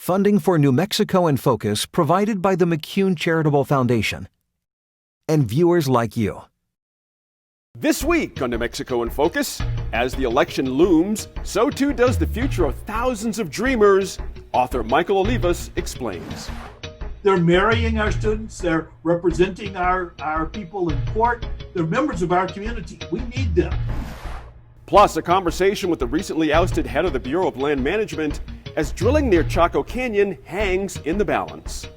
Funding for New Mexico in Focus provided by the McCune Charitable Foundation. And viewers like you. This week on New Mexico in Focus, as the election looms, so too does the future of thousands of dreamers. Author Michael Olivas explains. They're marrying our students, they're representing our people in court, they're members of our community. We need them. Plus, a conversation with the recently ousted head of the Bureau of Land Management as drilling near Chaco Canyon hangs in the balance.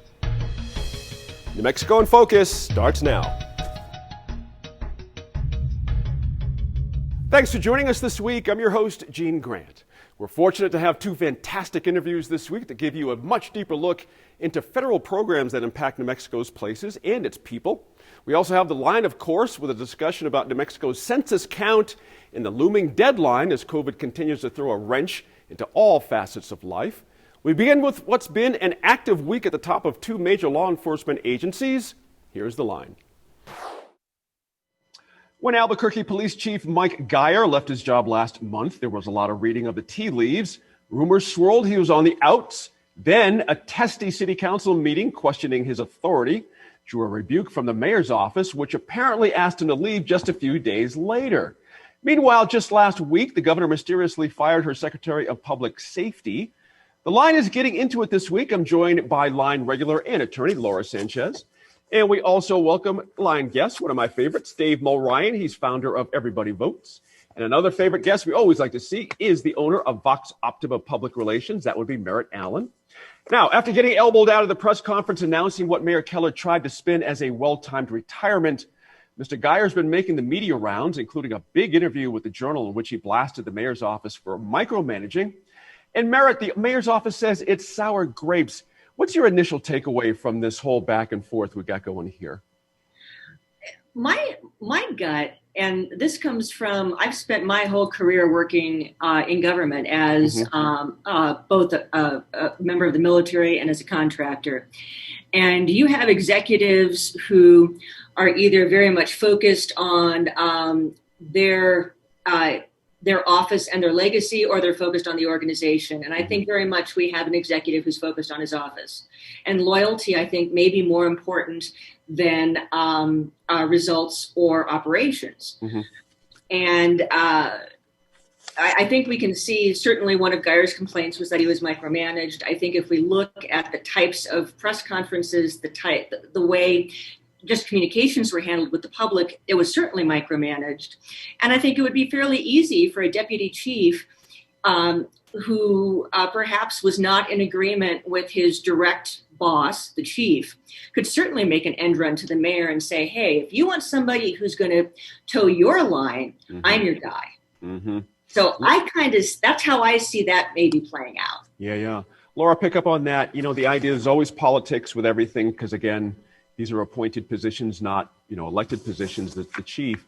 New Mexico in Focus starts now. Thanks for joining us this week. I'm your host, Gene Grant. We're fortunate to have two fantastic interviews this week that give you a much deeper look into federal programs that impact New Mexico's places and its people. We also have the line, of course, with a discussion about New Mexico's census count and the looming deadline as COVID continues to throw a wrench into all facets of life. We begin with what's been an active week at the top of two major law enforcement agencies. Here's the line. When Albuquerque Police Chief Mike Geyer left his job last month, there was a lot of reading of the tea leaves. Rumors swirled he was on the outs. Then a testy city council meeting questioning his authority drew a rebuke from the mayor's office, which apparently asked him to leave just a few days later. Meanwhile, just last week, the governor mysteriously fired her Secretary of Public Safety. The Line is getting into it this week. I'm joined by Line regular and attorney Laura Sanchez. And we also welcome Line guest, one of my favorites, Dave Mulryan. He's founder of Everybody Votes. And another favorite guest we always like to see is the owner of Vox Optima Public Relations. That would be Merritt Allen. Now, after getting elbowed out of the press conference announcing what Mayor Keller tried to spin as a well-timed retirement, Mr. Geyer's been making the media rounds, including a big interview with the Journal in which he blasted the mayor's office for micromanaging. And Merritt, the mayor's office says it's sour grapes. What's your initial takeaway from this whole back and forth we got going here? My gut, and this comes from, I've spent my whole career working in government as both a member of the military and as a contractor. And you have executives who are either very much focused on their office and their legacy, or they're focused on the organization. And I think very much we have an executive who's focused on his office. And loyalty, I think, may be more important than results or operations. And I think we can see, certainly one of Geyer's complaints was that he was micromanaged. I think if we look at the types of press conferences, the way just communications were handled with the public, it was certainly micromanaged. And I think it would be fairly easy for a deputy chief who perhaps was not in agreement with his direct boss, the chief, could certainly make an end run to the mayor and say, hey, if you want somebody who's going to toe your line, I'm your guy. So that's how I see that maybe playing out. Yeah. Laura, pick up on that. You know, the idea is always politics with everything, because again, these are appointed positions, not, elected positions, the chief.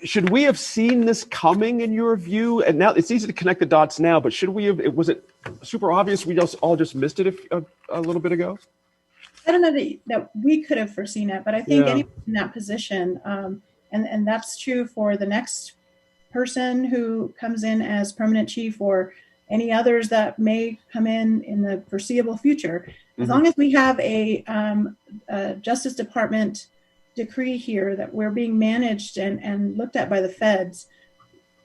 Should we have seen this coming in your view? And now it's easy to connect the dots now, but was it super obvious we all just missed it a little bit ago? I don't know that we could have foreseen it, but I think anyone in that position, and that's true for the next person who comes in as permanent chief or any others that may come in the foreseeable future. As long as we have a Justice Department decree here that we're being managed and looked at by the feds,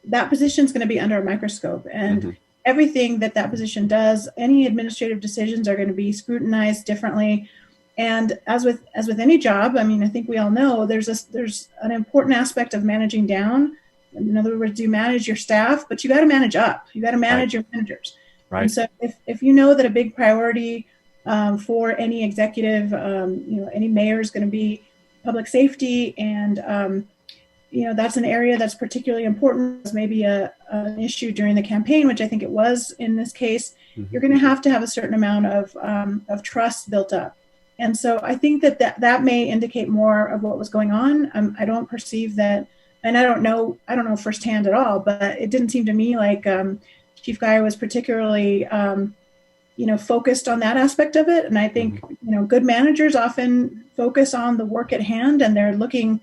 that position is going to be under a microscope. And everything that position does, any administrative decisions are going to be scrutinized differently. And as with any job, I mean, I think we all know there's an important aspect of managing down. In other words, you manage your staff, but you got to manage up. You got to manage your managers. Right. And so if you know that a big priority for any executive, any mayor is going to be public safety, and that's an area that's particularly important. It's maybe an issue during the campaign, which I think it was in this case. You're going to have a certain amount of trust built up, and so I think that may indicate more of what was going on. I don't perceive that, and I don't know firsthand at all, but it didn't seem to me like Chief Geyer was particularly focused on that aspect of it. And I think, good managers often focus on the work at hand, and they're looking,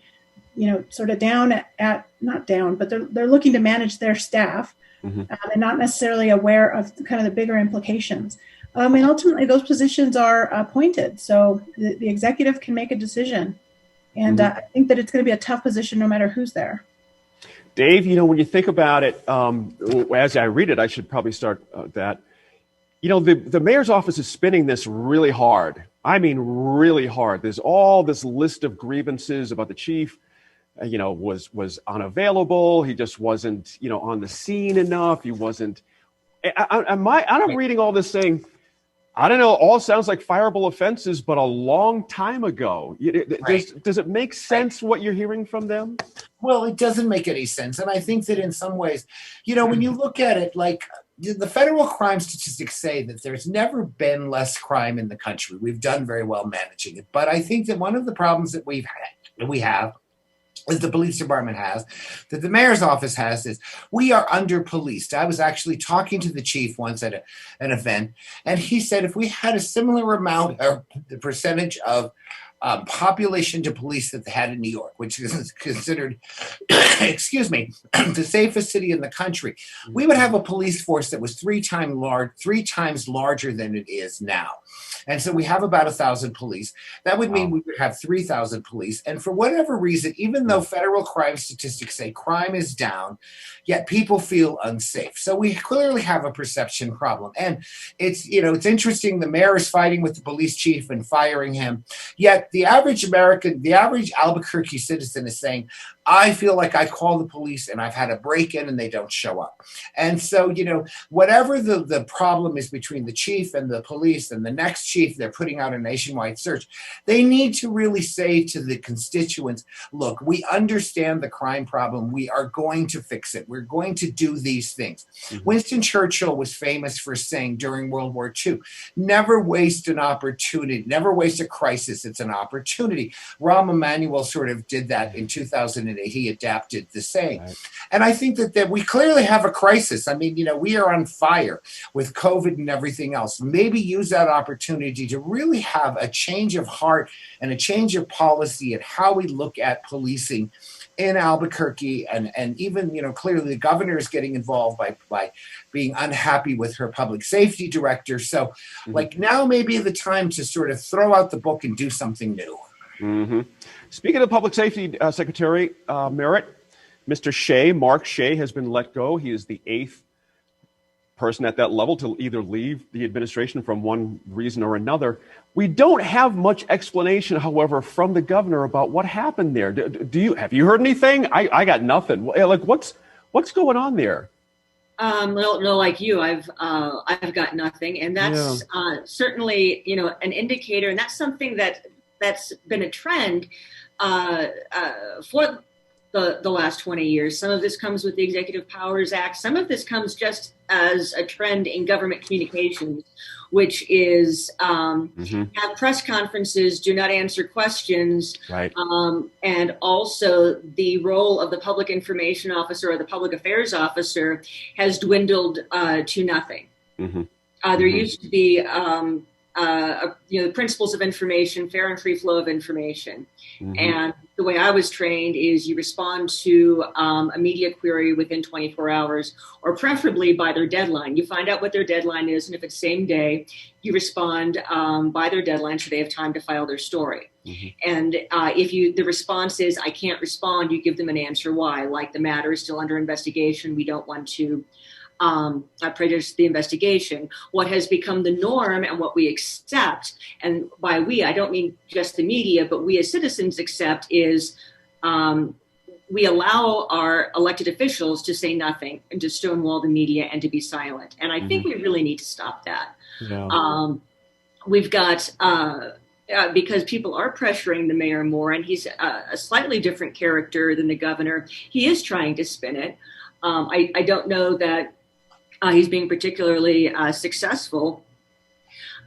sort of down at not down, but they're looking to manage their staff and not necessarily aware of kind of the bigger implications. And ultimately, those positions are appointed. So the executive can make a decision. And I think that it's going to be a tough position no matter who's there. Dave, when you think about it, as I read it, I should probably start that. The mayor's office is spinning this really hard. I mean, really hard. There's all this list of grievances about the chief, was unavailable. He just wasn't, on the scene enough. He wasn't. I'm reading all this saying, I don't know, all sounds like fireable offenses, but a long time ago. Does it make sense what you're hearing from them? Well, it doesn't make any sense. And I think that in some ways, when you look at it, like the federal crime statistics say that there's never been less crime in the country. We've done very well managing it. But I think that one of the problems that we have, as the police department has, that the mayor's office has, is we are under-policed. I was actually talking to the chief once at an event, and he said if we had a similar amount of the percentage of population to police that they had in New York, which is considered, the safest city in the country, we would have a police force that was three times larger than it is now. And so we have about 1,000 police. That would mean we would have 3,000 police. And for whatever reason, even though federal crime statistics say crime is down, yet people feel unsafe. So we clearly have a perception problem. And it's interesting. The mayor is fighting with the police chief and firing him. Yet the average Albuquerque citizen is saying, I feel like I call the police and I've had a break-in and they don't show up. And so, whatever the problem is between the chief and the police and the next chief, they're putting out a nationwide search. They need to really say to the constituents, look, we understand the crime problem. We are going to fix it. We're going to do these things. Mm-hmm. Winston Churchill was famous for saying during World War II, never waste an opportunity, never waste a crisis. It's an opportunity. Rahm Emanuel sort of did that in 2008. He adapted the saying. Right. And I think that we clearly have a crisis. I mean, we are on fire with COVID and everything else. Maybe use that opportunity to really have a change of heart and a change of policy at how we look at policing in Albuquerque, and even, clearly the governor is getting involved by being unhappy with her public safety director. So now may be the time to sort of throw out the book and do something new. Mm-hmm. Speaking of Public Safety Secretary Merritt, Mr. Shea, Mark Shea, has been let go. He is the 8th person at that level to either leave the administration from one reason or another. We don't have much explanation, however, from the governor about what happened there. Have you heard anything? I got nothing. Like what's going on there? No, like you, I've got nothing, and that's certainly an indicator, and that's something that's been a trend for the last 20 years. Some of this comes with the Executive Powers Act. Some of this comes just as a trend in government communications, which is have press conferences, do not answer questions, right. And also the role of the public information officer or the public affairs officer has dwindled to nothing. There used to be the principles of information, fair and free flow of information. And the way I was trained is you respond to a media query within 24 hours, or preferably by their deadline. You find out what their deadline is, and if it's same day, you respond by their deadline so they have time to file their story. And if the response is, I can't respond, you give them an answer why, like the matter is still under investigation, we don't want to prejudice the investigation. What has become the norm and what we accept, and by we, I don't mean just the media, but we as citizens accept, is we allow our elected officials to say nothing and to stonewall the media and to be silent. And I think we really need to stop that. Yeah. We've got, because people are pressuring the mayor more, and he's a slightly different character than the governor. He is trying to spin it. I don't know that he's being particularly successful.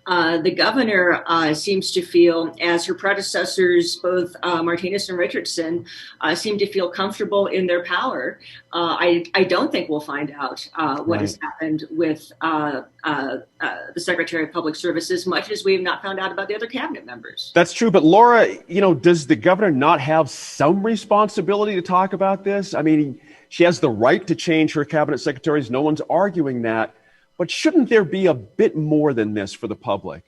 The governor seems to feel, as her predecessors, both Martinez and Richardson, seem to feel comfortable in their power. I don't think we'll find out what has happened with the Secretary of Public Services, much as we have not found out about the other cabinet members. That's true. But Laura, does the governor not have some responsibility to talk about this? I mean, she has the right to change her cabinet secretaries. No one's arguing that. But shouldn't there be a bit more than this for the public?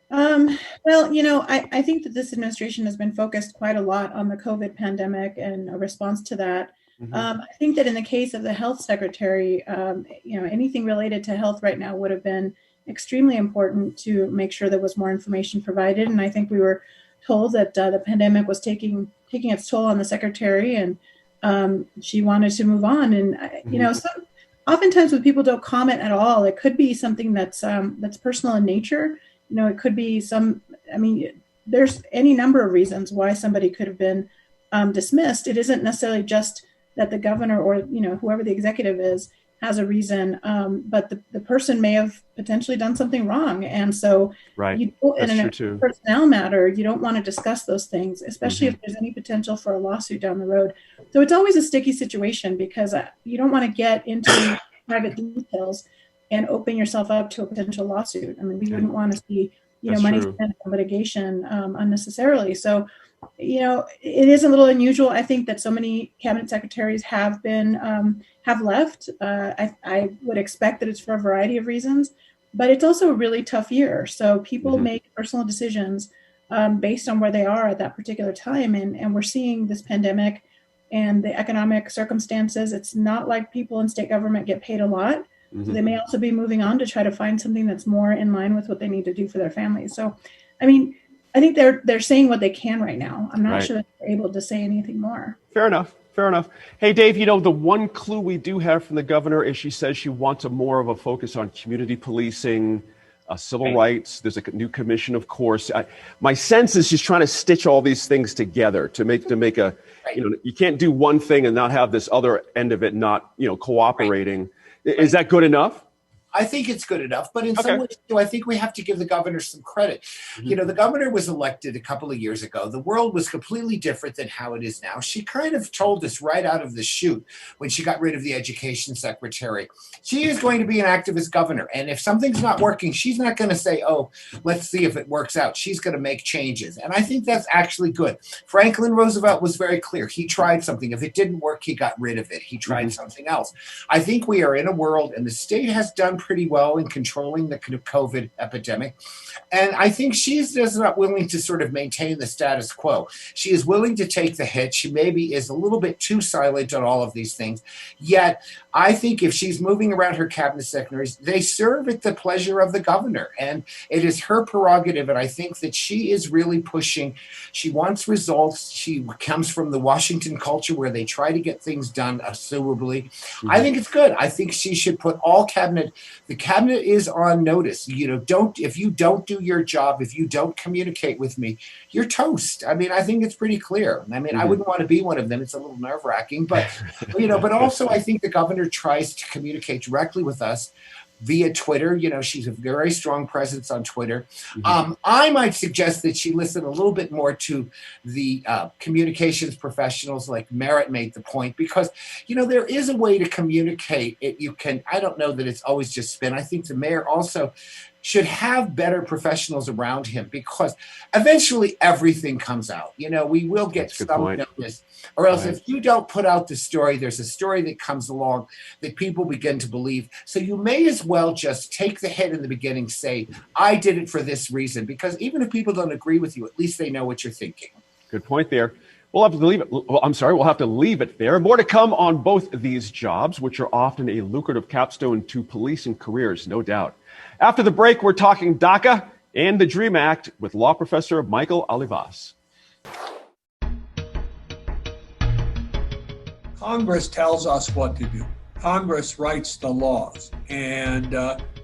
Well, I think that this administration has been focused quite a lot on the COVID pandemic and a response to that. I think that in the case of the health secretary, anything related to health right now would have been extremely important to make sure there was more information provided. And I think we were told that the pandemic was taking its toll on the secretary, and she wanted to move on. And oftentimes when people don't comment at all, it could be something that's personal in nature. It could be there's any number of reasons why somebody could have been dismissed. It isn't necessarily just that the governor or, whoever the executive is has a reason, but the person may have potentially done something wrong. And so in a personnel matter, you don't want to discuss those things, especially if there's any potential for a lawsuit down the road. So it's always a sticky situation because you don't want to get into private details and open yourself up to a potential lawsuit. I mean, we wouldn't want to see, money spent on litigation unnecessarily. So, it is a little unusual. I think that so many cabinet secretaries have left. I would expect that it's for a variety of reasons, but it's also a really tough year. So people make personal decisions based on where they are at that particular time. And we're seeing this pandemic and the economic circumstances. It's not like people in state government get paid a lot. So they may also be moving on to try to find something that's more in line with what they need to do for their families. So, I think they're saying what they can right now. I'm not sure that they're able to say anything more. Fair enough. Hey, Dave, the one clue we do have from the governor is she says she wants more of a focus on community policing, civil rights. There's a new commission, of course. My sense is she's trying to stitch all these things together to make a, you can't do one thing and not have this other end of it not, cooperating. Is that good enough? I think it's good enough, but in some ways, too, I think we have to give the governor some credit. The governor was elected a couple of years ago. The world was completely different than how it is now. She kind of told us right out of the chute when she got rid of the education secretary, she is going to be an activist governor. And if something's not working, she's not going to say, oh, let's see if it works out. She's going to make changes. And I think that's actually good. Franklin Roosevelt was very clear. He tried something. If it didn't work, he got rid of it. He tried something else. I think we are in a world, and the state has done pretty well in controlling the COVID epidemic. And I think she's just not willing to sort of maintain the status quo. She is willing to take the hit. She maybe is a little bit too silent on all of these things. Yet, I think if she's moving around her cabinet secretaries, they serve at the pleasure of the governor. And it is her prerogative. And I think that she is really pushing. She wants results. She comes from the Washington culture where they try to get things done assumably. I think it's good. I think she should put all the cabinet is on notice. If you don't do your job, if you don't communicate with me, you're toast. I think it's pretty clear. I wouldn't want to be one of them. It's a little nerve-wracking, but but also I think the governor tries to communicate directly with us via Twitter. She's a very strong presence on Twitter. I might suggest that she listen a little bit more to the communications professionals like Merritt made the point, because, there is a way to communicate it. I don't know that it's always just spin. I think the mayor also should have better professionals around him, because eventually everything comes out. We will get some notice, or else if you don't put out the story, there's a story that comes along that people begin to believe. So you may as well just take the hit in the beginning, say, I did it for this reason, because even if people don't agree with you, at least they know what you're thinking. Good point there. We'll have to leave it. We'll have to leave it there. More to come on both of these jobs, which are often a lucrative capstone to policing careers, no doubt. After the break, we're talking DACA and the DREAM Act with law professor Michael Olivas. Congress tells us what to do. Congress writes the laws. And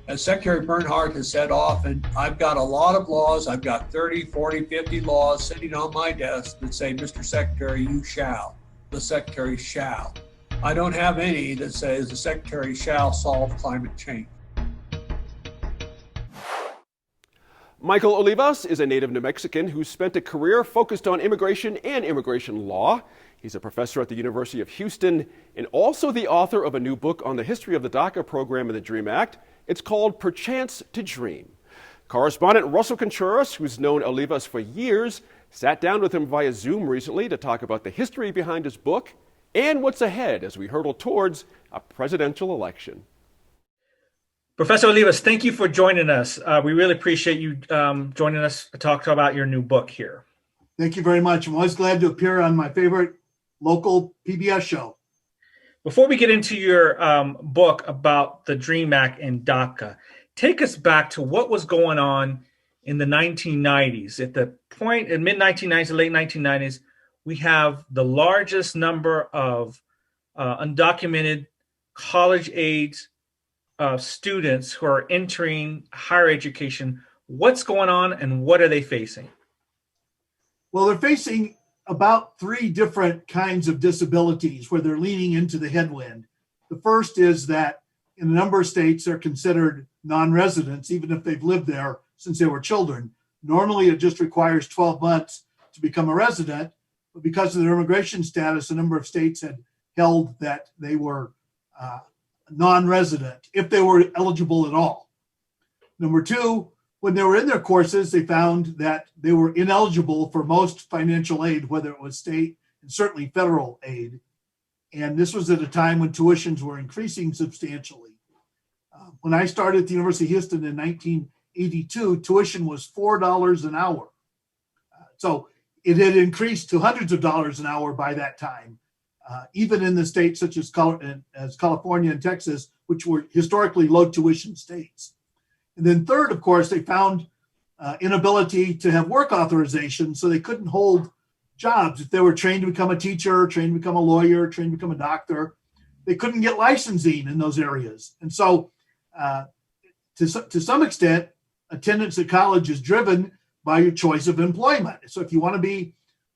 as Secretary Bernhardt has said often, I've got a lot of laws. I've got 30, 40, 50 laws sitting on my desk that say, Mr. Secretary, you shall. The Secretary shall. I don't have any that says the Secretary shall solve climate change. Michael Olivas is a native New Mexican who spent a career focused on immigration and immigration law. He's a professor at the University of Houston and also the author of a new book on the history of the DACA program and the DREAM Act. It's called Perchance to Dream. Correspondent Russell Contreras, who's known Olivas for years, sat down with him via Zoom recently to talk about the history behind his book and what's ahead as we hurtle towards a presidential election. Professor Olivas, thank you for joining us. We really appreciate you joining us to talk about your new book here. Thank you very much. I'm always glad to appear on my favorite local PBS show. Before we get into your book about the DREAM Act and DACA, take us back to what was going on in the 1990s. At the point in mid-1990s, late 1990s, we have the largest number of undocumented college-age students who are entering higher education. What's going on and what are they facing? Well, they're facing about three different kinds of disabilities where they're leaning into the headwind. The first is that in a number of states, they're considered non-residents, even if they've lived there since they were children. Normally, it just requires 12 months to become a resident, but because of their immigration status, a number of states had held that they were non-resident if they were eligible at all. Number two, when they were in their courses, they found that they were ineligible for most financial aid, whether it was state and certainly federal aid. And this was at a time when tuitions were increasing substantially. When I started at the University of Houston in 1982, tuition was $4 an hour. So it had increased to hundreds of dollars an hour by that time, even in the states such as California and Texas, which were historically low tuition states. And then third, of course, they found inability to have work authorization, so they couldn't hold jobs. If they were trained to become a teacher, trained to become a lawyer, trained to become a doctor, they couldn't get licensing in those areas. And so to some extent, attendance at college is driven by your choice of employment. So if you want to be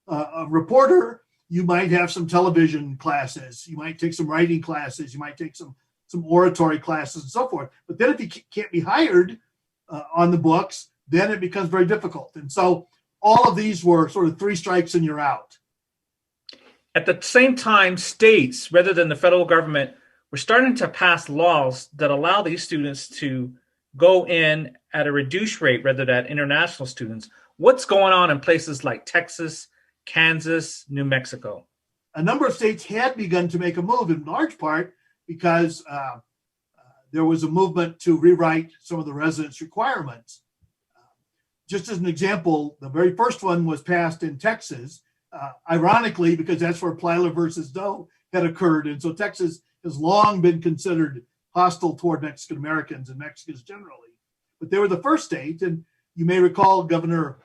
a reporter, you might have some television classes, you might take some writing classes, you might take some oratory classes and so forth. But then if you can't be hired on the books, then it becomes very difficult. And so all of these were sort of three strikes and you're out. At the same time, states, rather than the federal government, were starting to pass laws that allow these students to go in at a reduced rate rather than international students. What's going on in places like Texas, Kansas, New Mexico? A number of states had begun to make a move, in large part because there was a movement to rewrite some of the residence requirements. Just as an example, the very first one was passed in Texas, ironically, because that's where Plyler versus Doe had occurred. And so Texas has long been considered hostile toward Mexican Americans and Mexicans generally. But they were the first state, and you may recall Governor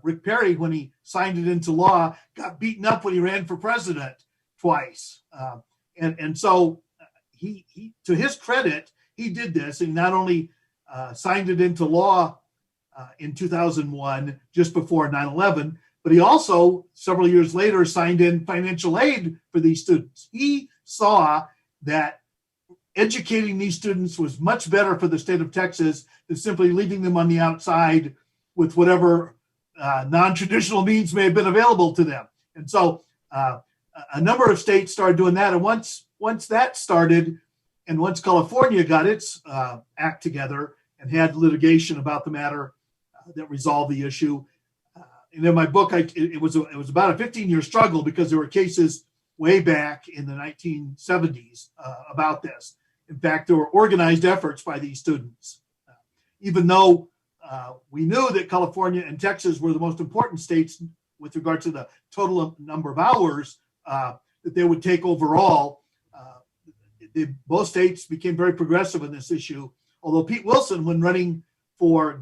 Rick Perry, when he signed it into law, got beaten up when he ran for president twice. And so he, to his credit, he did this, and not only signed it into law in 2001, just before 9/11, but he also, several years later, signed in financial aid for these students. He saw that educating these students was much better for the state of Texas than simply leaving them on the outside with whatever non-traditional means may have been available to them. And so a number of states started doing that. And once that started, and once California got its act together and had litigation about the matter that resolved the issue, and in my book, it was about a 15-year struggle because there were cases way back in the 1970s about this. In fact, there were organized efforts by these students. Even though we knew that California and Texas were the most important states with regard to the total number of hours that they would take overall, both states became very progressive in this issue. Although Pete Wilson, when running for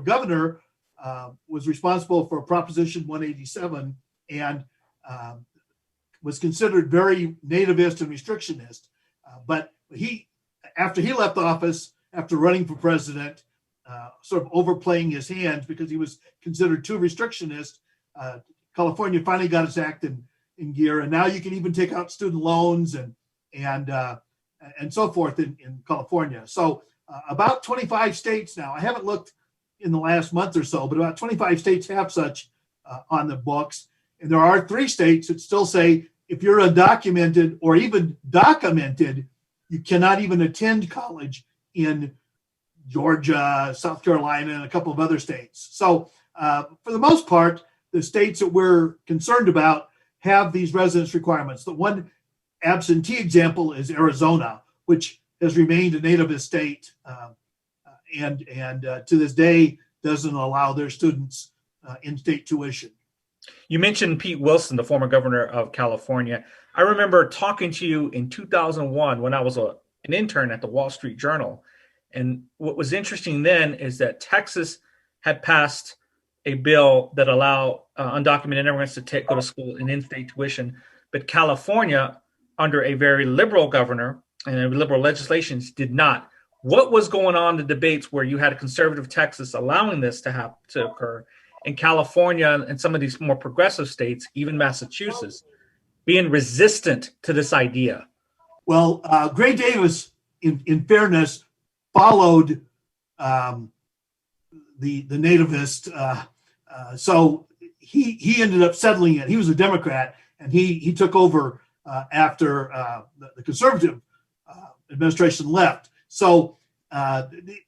governor, was responsible for Proposition 187 and was considered very nativist and restrictionist. But after he left office, after running for president, sort of overplaying his hand because he was considered too restrictionist, California finally got its act in gear, and now you can even take out student loans and so forth in California. So about 25 states now. I haven't looked in the last month or so, but about 25 states have such on the books, and there are 3 states that still say if you're undocumented or even documented, you cannot even attend college in Georgia, South Carolina, and a couple of other states. So for the most part, the states that we're concerned about have these residence requirements. The one absentee example is Arizona, which has remained a nativist state, and to this day doesn't allow their students in-state tuition. You mentioned Pete Wilson, the former governor of California. I remember talking to you in 2001 when I was an intern at the Wall Street Journal. And what was interesting then is that Texas had passed a bill that allowed undocumented immigrants to go to school in in-state tuition. But California, under a very liberal governor and liberal legislations, did not. What was going on in the debates where you had a conservative Texas allowing this to occur, and California and some of these more progressive states, even Massachusetts, being resistant to this idea? Well, Gray Davis, in fairness, followed the nativist, so he ended up settling it. He was a Democrat, and he took over after the conservative administration left. So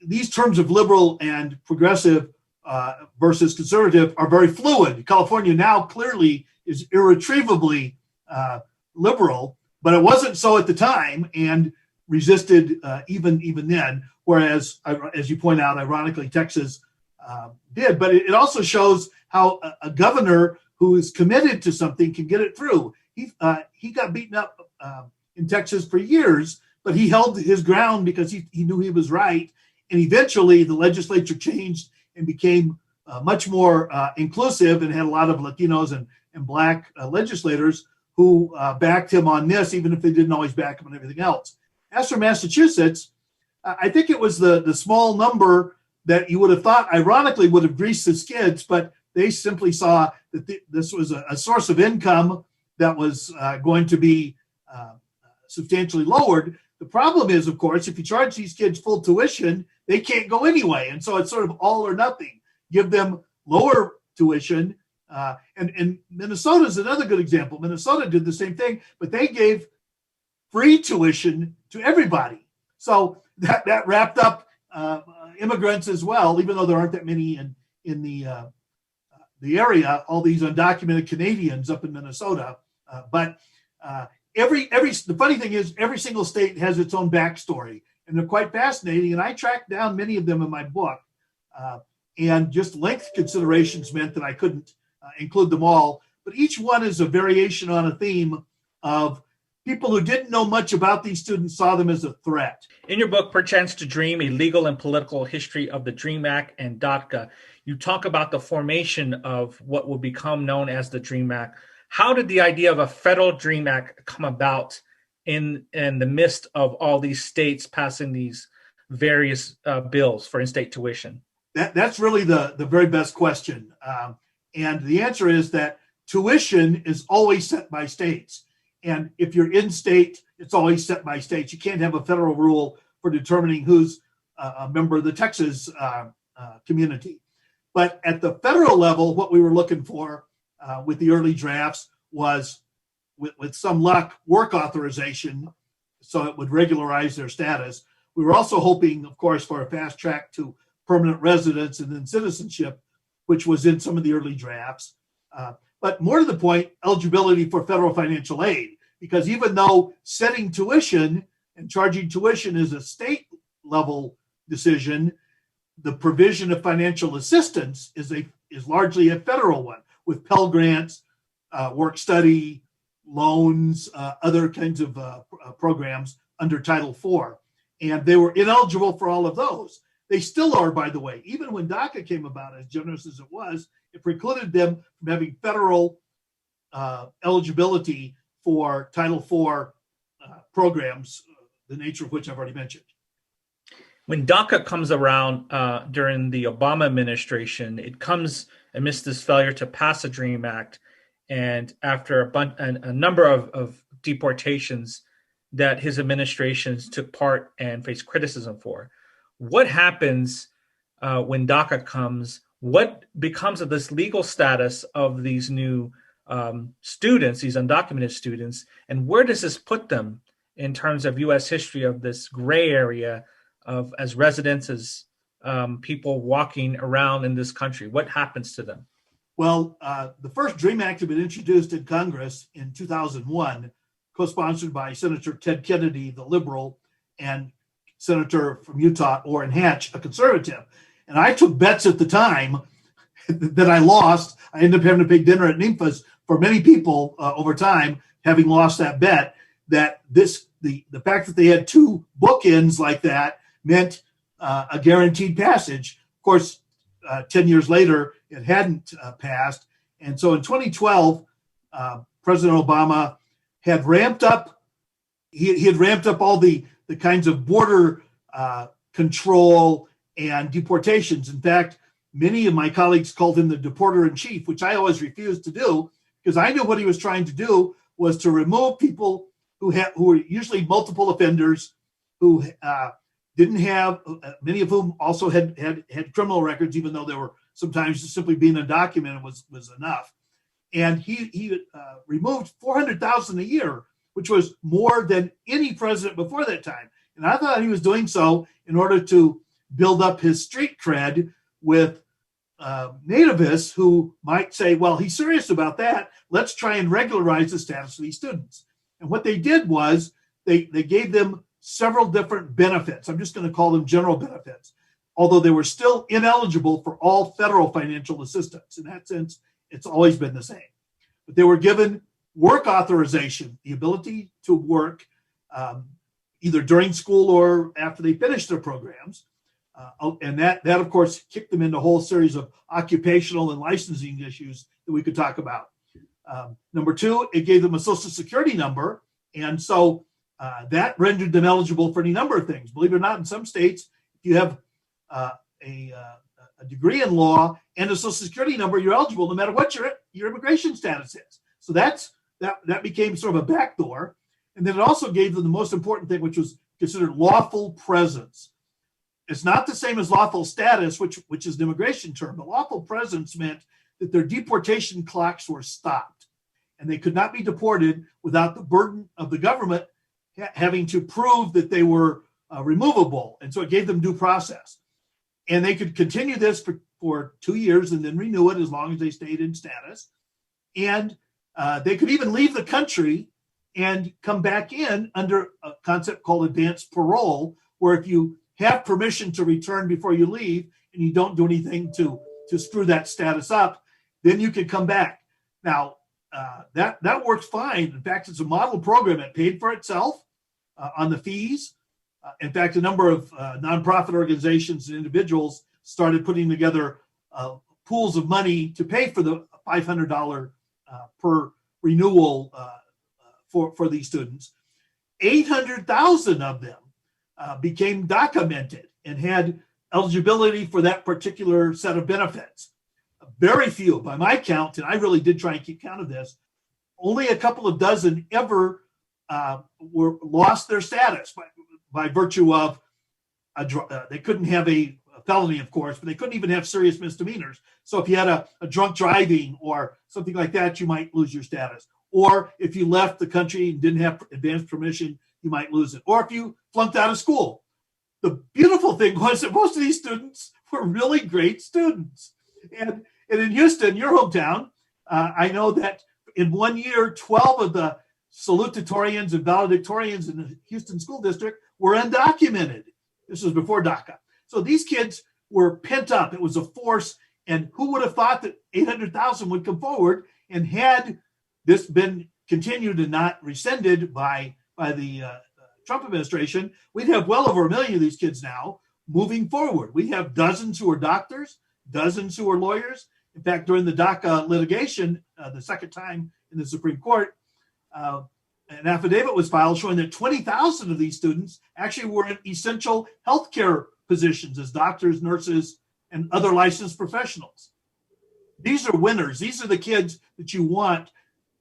these terms of liberal and progressive versus conservative are very fluid. California now clearly is irretrievably liberal, but it wasn't so at the time and resisted even then. Whereas, as you point out, ironically, Texas did. But it also shows how a governor who is committed to something can get it through. He got beaten up in Texas for years, but he held his ground because he knew he was right. And eventually the legislature changed and became much more inclusive and had a lot of Latinos and Black legislators who backed him on this, even if they didn't always back him on everything else. As for Massachusetts, I think it was the small number that you would have thought, ironically, would have greased the skids, but they simply saw that this was a source of income that was going to be substantially lowered. The problem is, of course, if you charge these kids full tuition, they can't go anyway. And so it's sort of all or nothing. Give them lower tuition. And Minnesota is another good example. Minnesota did the same thing, but they gave free tuition to everybody. So that wrapped up immigrants as well, even though there aren't that many in the area, all these undocumented Canadians up in Minnesota. But the funny thing is, every single state has its own backstory, and they're quite fascinating. And I tracked down many of them in my book, and just length considerations meant that I couldn't include them all. But each one is a variation on a theme of people who didn't know much about these students saw them as a threat. In your book, Perchance to Dream, A Legal and Political History of the DREAM Act and DACA, you talk about the formation of what will become known as the DREAM Act. How did the idea of a federal DREAM Act come about in the midst of all these states passing these various bills for in-state tuition? That's really the very best question. And the answer is that tuition is always set by states. And if you're in state, it's always set by states. You can't have a federal rule for determining who's a member of the Texas community. But at the federal level, what we were looking for with the early drafts was, with some luck, work authorization, so it would regularize their status. We were also hoping, of course, for a fast track to permanent residence and then citizenship, which was in some of the early drafts. But more to the point, eligibility for federal financial aid, because even though setting tuition and charging tuition is a state level decision, the provision of financial assistance is largely a federal one, with Pell Grants, work study, loans, other kinds of programs under Title IV. And they were ineligible for all of those. They still are, by the way. Even when DACA came about, as generous as it was, it precluded them from having federal eligibility for Title IV programs, the nature of which I've already mentioned. When DACA comes around during the Obama administration, it comes amidst this failure to pass a DREAM Act, and after a number of deportations that his administrations took part and faced criticism for. What happens when DACA comes? What becomes of this legal status of these new students, these undocumented students, and where does this put them in terms of U.S. history of this gray area of as residents, as people walking around in this country? What happens to them? Well, the first DREAM Act had been introduced in Congress in 2001, co-sponsored by Senator Ted Kennedy, the liberal, and senator from Utah, Orrin Hatch, a conservative. And I took bets at the time that I lost. I ended up having to pay dinner at NIMFAS for many people over time, having lost that bet, that the fact that they had two bookends like that meant a guaranteed passage. Of course, 10 years later, it hadn't passed. And so in 2012, President Obama had ramped up, he had ramped up all the kinds of border control and deportations. In fact, many of my colleagues called him the deporter in chief, which I always refused to do, because I knew what he was trying to do was to remove people who were usually multiple offenders, who didn't have, many of whom also had criminal records, even though they were sometimes just simply being undocumented was enough. And he removed 400,000 a year, which was more than any president before that time. And I thought he was doing so in order to build up his street cred with nativists who might say, well, he's serious about that. Let's try and regularize the status of these students. And what they did was they gave them several different benefits. I'm just going to call them general benefits, although they were still ineligible for all federal financial assistance. In that sense, it's always been the same. But they were given work authorization, the ability to work either during school or after they finished their programs. And that, of course, kicked them into a whole series of occupational and licensing issues that we could talk about. Number two, it gave them a Social Security number. And so that rendered them eligible for any number of things. Believe it or not, in some states, if you have a degree in law and a Social Security number, you're eligible no matter what your immigration status is. So that became sort of a backdoor. And then it also gave them the most important thing, which was considered lawful presence. It's not the same as lawful status, which is an immigration term, but lawful presence meant that their deportation clocks were stopped and they could not be deported without the burden of the government having to prove that they were removable. And so it gave them due process. And they could continue this for 2 years and then renew it as long as they stayed in status. And they could even leave the country and come back in under a concept called advanced parole, where if you have permission to return before you leave and you don't do anything to screw that status up, then you can come back. Now, that works fine. In fact, it's a model program. It paid for itself on the fees. In fact, a number of nonprofit organizations and individuals started putting together pools of money to pay for the $500 per renewal for these students. 800,000 of them became documented and had eligibility for that particular set of benefits. Very few, by my count, and I really did try and keep count of this, only a couple of dozen ever lost their status by virtue of they couldn't have a felony, of course, but they couldn't even have serious misdemeanors. So if you had a drunk driving or something like that, you might lose your status. Or if you left the country and didn't have advanced permission, you might lose it. Or if you flunked out of school. The beautiful thing was that most of these students were really great students. And in Houston, your hometown, I know that in 1 year, 12 of the salutatorians and valedictorians in the Houston School District were undocumented. This was before DACA. So these kids were pent up. It was a force. And who would have thought that 800,000 would come forward? And had this been continued and not rescinded by the Trump administration, we'd have well over 1 million of these kids now moving forward. We have dozens who are doctors, dozens who are lawyers. In fact, during the DACA litigation, the second time in the Supreme Court, an affidavit was filed showing that 20,000 of these students actually were in essential healthcare positions as doctors, nurses, and other licensed professionals. These are winners. These are the kids that you want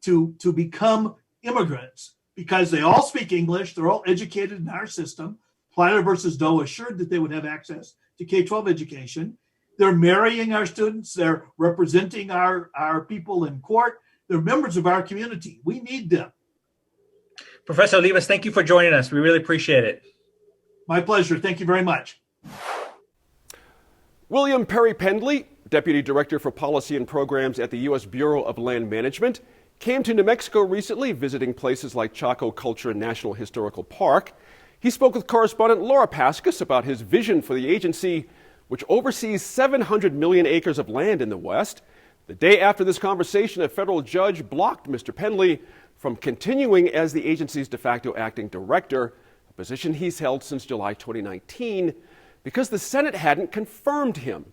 to become immigrants because they all speak English. They're all educated in our system. Plyler versus Doe assured that they would have access to K-12 education. They're marrying our students. They're representing our people in court. They're members of our community. We need them. Professor Olivas, thank you for joining us. We really appreciate it. My pleasure. Thank you very much. William Perry Pendley, Deputy Director for Policy and Programs at the U.S. Bureau of Land Management, came to New Mexico recently, visiting places like Chaco Culture National Historical Park. He spoke with correspondent Laura Paskus about his vision for the agency, which oversees 700 million acres of land in the West. The day after this conversation, a federal judge blocked Mr. Penley from continuing as the agency's de facto acting director, a position he's held since July 2019, because the Senate hadn't confirmed him.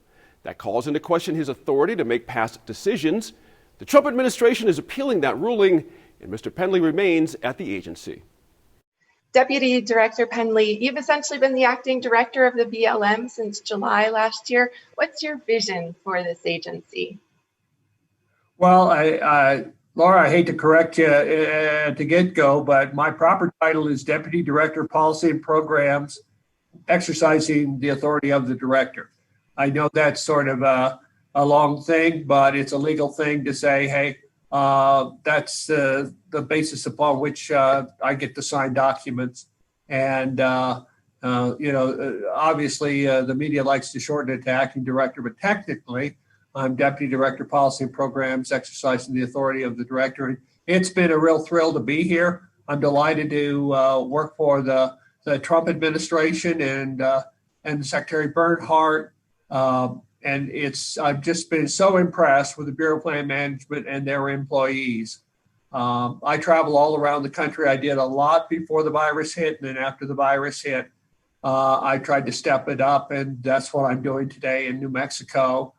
That calls into question his authority to make past decisions. The Trump administration is appealing that ruling, and Mr. Penley remains at the agency. Deputy Director Penley, you've essentially been the acting director of the BLM since July last year. What's your vision for this agency? Well, Laura, I hate to correct you at the get-go, but my proper title is Deputy Director of Policy and Programs, exercising the authority of the director. I know that's sort of a long thing, but it's a legal thing to say, hey, that's the basis upon which I get to sign documents. And, obviously the media likes to shorten it to acting director, but technically I'm Deputy Director of Policy and Programs, exercising the authority of the director. And it's been a real thrill to be here. I'm delighted to work for the Trump administration and Secretary Bernhardt. And I've just been so impressed with the Bureau of Land Management and their employees. I travel all around the country. I did a lot before the virus hit, and then after the virus hit, I tried to step it up, and that's what I'm doing today in New Mexico.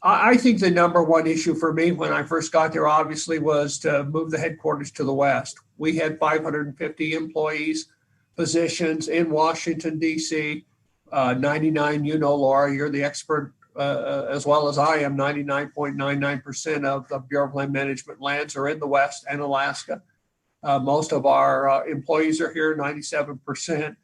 I think the number one issue for me when I first got there, obviously, was to move the headquarters to the West. We had 550 employees, positions in Washington, D.C., 99, Laura, you're the expert as well as I am. 99.99% of the Bureau of Land Management lands are in the West and Alaska. Most of our employees are here, 97%.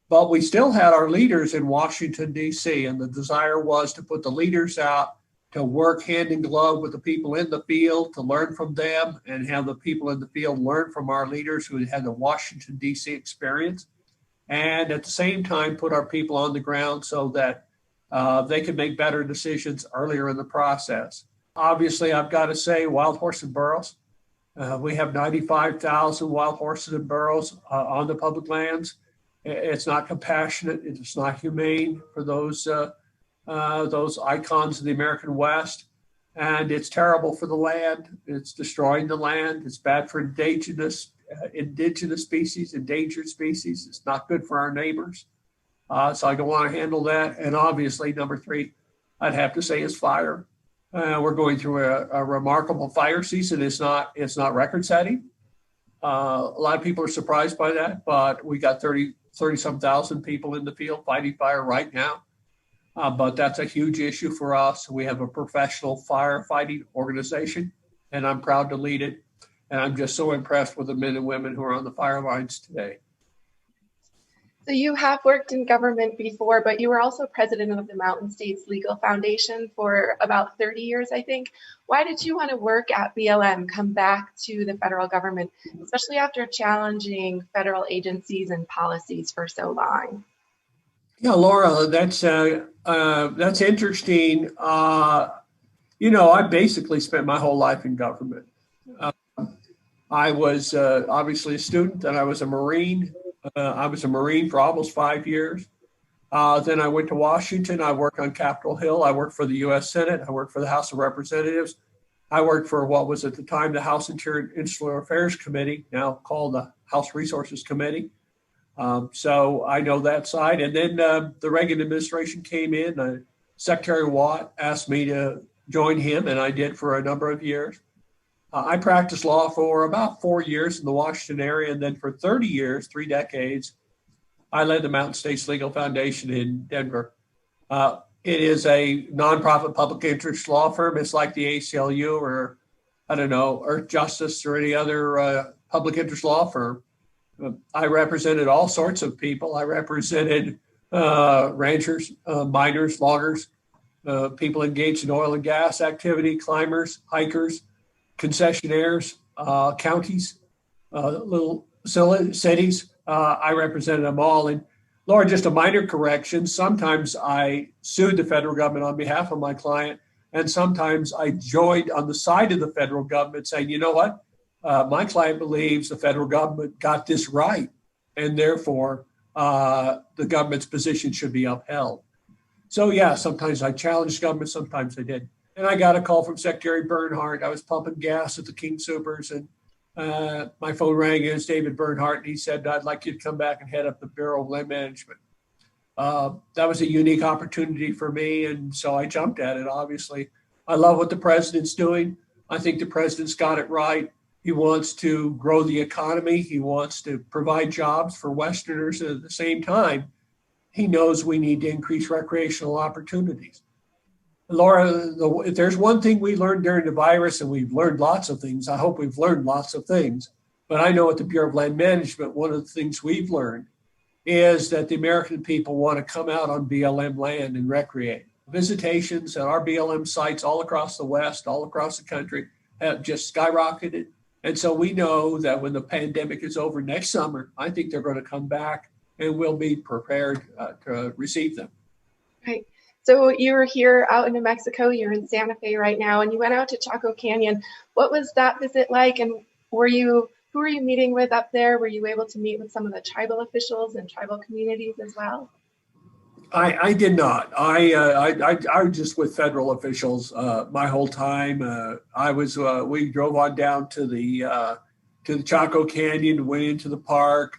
But we still had our leaders in Washington, D.C., and the desire was to put the leaders out to work hand in glove with the people in the field, to learn from them, and have the people in the field learn from our leaders who had the Washington, D.C. experience. And at the same time, put our people on the ground so that they could make better decisions earlier in the process. Obviously, I've got to say, wild horse and burros. We have 95,000 wild horses and burros on the public lands. It's not compassionate. It's not humane for those icons of the American West. And it's terrible for the land. It's destroying the land. It's bad for indigenous species, endangered species. It's not good for our neighbors. So I don't want to handle that. And obviously, number three, I'd have to say is fire. We're going through a remarkable fire season. It's not record setting. A lot of people are surprised by that, but we got 30 some thousand people in the field fighting fire right now. But that's a huge issue for us. We have a professional firefighting organization, and I'm proud to lead it. And I'm just so impressed with the men and women who are on the fire lines today. So you have worked in government before, but you were also president of the Mountain States Legal Foundation for about 30 years, I think. Why did you want to work at BLM, come back to the federal government, especially after challenging federal agencies and policies for so long? Yeah, Laura, that's interesting. I basically spent my whole life in government. I was obviously a student, and I was a Marine. I was a Marine for almost 5 years. Then I went to Washington. I worked on Capitol Hill. I worked for the U.S. Senate. I worked for the House of Representatives. I worked for what was at the time the House Interior and Insular Affairs Committee, now called the House Resources Committee. So I know that side. And then the Reagan administration came in. Secretary Watt asked me to join him, and I did for a number of years. I practiced law for about 4 years in the Washington area, and then for 30 years, 3 decades, I led the Mountain States Legal Foundation in Denver. It is a nonprofit public interest law firm. It's like the ACLU or, Earth Justice or any other public interest law firm. I represented all sorts of people. I represented ranchers, miners, loggers, people engaged in oil and gas activity, climbers, hikers, concessionaires, counties, little cities. I represented them all. And Laura, just a minor correction. Sometimes I sued the federal government on behalf of my client, and sometimes I joined on the side of the federal government saying, you know what? My client believes the federal government got this right. and therefore the government's position should be upheld. So yeah, sometimes I challenged government, sometimes I didn't. And I got a call from Secretary Bernhardt. I was pumping gas at the King Soopers, and my phone rang. It was David Bernhardt, and he said, "I'd like you to come back and head up the Bureau of Land Management." That was a unique opportunity for me, and so I jumped at it. Obviously, I love what the president's doing. I think the president's got it right. He wants to grow the economy. He wants to provide jobs for Westerners. At the same time, he knows we need to increase recreational opportunities. Laura, if there's one thing we learned during the virus, and we've learned lots of things, I hope we've learned lots of things, but I know at the Bureau of Land Management, one of the things we've learned is that the American people want to come out on BLM land and recreate. Visitations at our BLM sites all across the West, all across the country, have just skyrocketed. And so we know that when the pandemic is over next summer, I think they're going to come back, and we'll be prepared to receive them. Right. So you were here out in New Mexico, you're in Santa Fe right now, and you went out to Chaco Canyon. What was that visit like? And who were you meeting with up there? Were you able to meet with some of the tribal officials and tribal communities as well? I did not. I was just with federal officials my whole time. We drove on down to the Chaco Canyon, went into the park.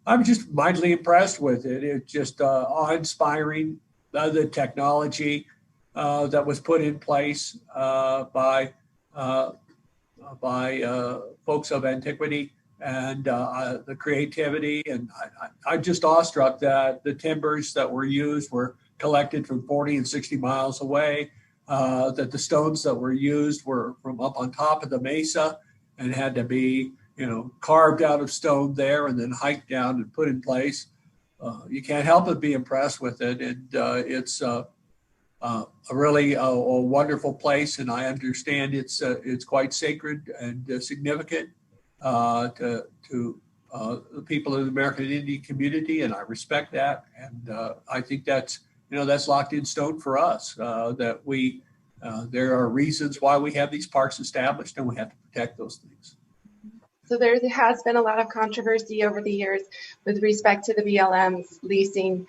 I was just mightily impressed with it. It's just awe-inspiring. The technology that was put in place by folks of antiquity, and the creativity. And I'm just awestruck that the timbers that were used were collected from 40 and 60 miles away, that the stones that were used were from up on top of the mesa and had to be, carved out of stone there and then hiked down and put in place. You can't help but be impressed with it. And it's a really wonderful place. And I understand it's quite sacred and significant to the people of the American Indian community. And I respect that. And I think that's locked in stone for us, that there are reasons why we have these parks established, and we have to protect those things. So there has been a lot of controversy over the years with respect to the BLM's leasing